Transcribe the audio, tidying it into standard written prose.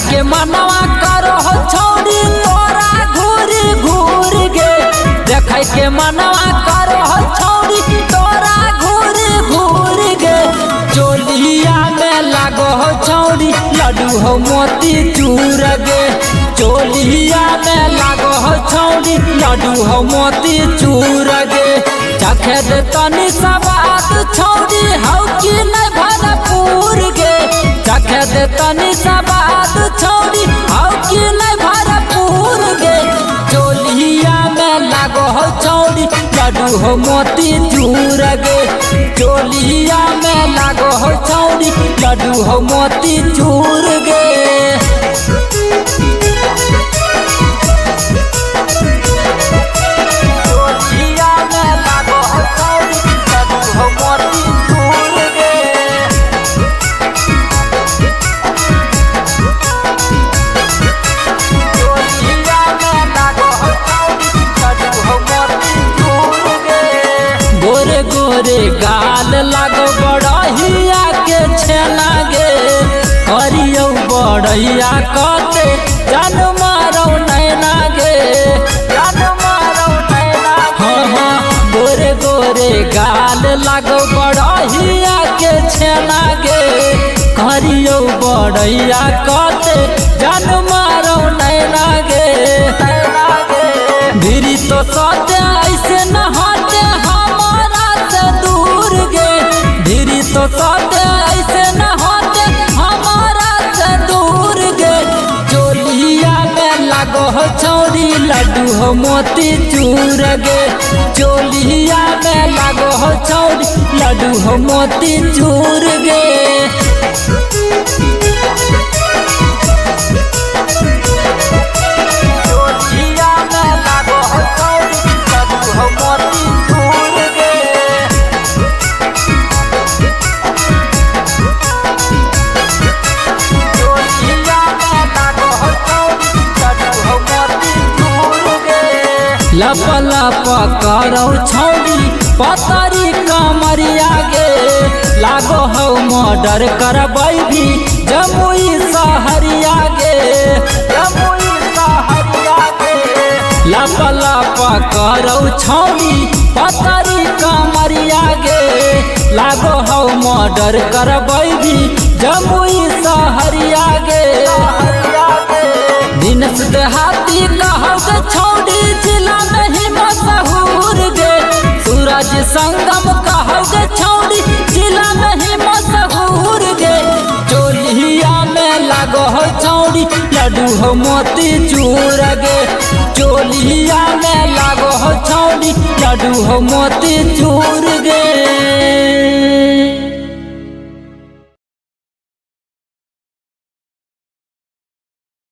के मनवा करो हो छौड़ी तोरा घूरी घूर गे। देख के मनवा करो हो छौड़ी तोरा घूरी घूर गे। चोलिया में लागो हो छौड़ी लड्डू हो मोती चूर गे। चोलिया में लागो हो छौड़ी लड्डू हो मोती चूर गे। चखे दे तनी सबात छौड़ी हौ कि नहीं भरपूर गे। चखे दे तनी सबात छौड़ी हौ कि नहीं भरपूर गे। चोलिया में लागो हो छौड़ी लड्डू हो मोती चूर गे। चोलिया में लागो हो छौड़ी लड्डू हो मोती चूर गे। गोरे गाल लागो बड़हिया के छेना गे। करियो बड़हिया कते जान मारो नैना गे। हाँ गोरे गोरे गाल लागो बड़हिया के छेना गे। करियो बड़हिया कते जान मारो नैना गे। धीरी तो सते ऐसे न हटे हमारा से दूर गे। धीरी तो सते ऐसे न हटे हमारा से दूर गे। चोलिया में लागो हो छौड़ी लड्डू हो मोती चूर गे। चोलिया में लागो हो छौड़ी लड्डू हो मोती चूर गे। लप लप करो छौड़ी पतरी कमरिया गे। लागो हो मर्डर करबै भी जमुई सहरिया गे। लप लप करो छौड़ी पतरी कमरिया गे। लागो हो मर्डर करबै भी जमुई सहरिया गे। दिन से देहाती कहोगे छौड़ी जिला नहीं मशहूर गे। सूरज संगम कहोगे छौड़ी जिला नहीं मशहूर गे। चोलिया में लागो हो छौड़ी लड्डू हो मोती चूर गे। चोलिया में लागो हो छौड़ी लड्डू हो मोती चूर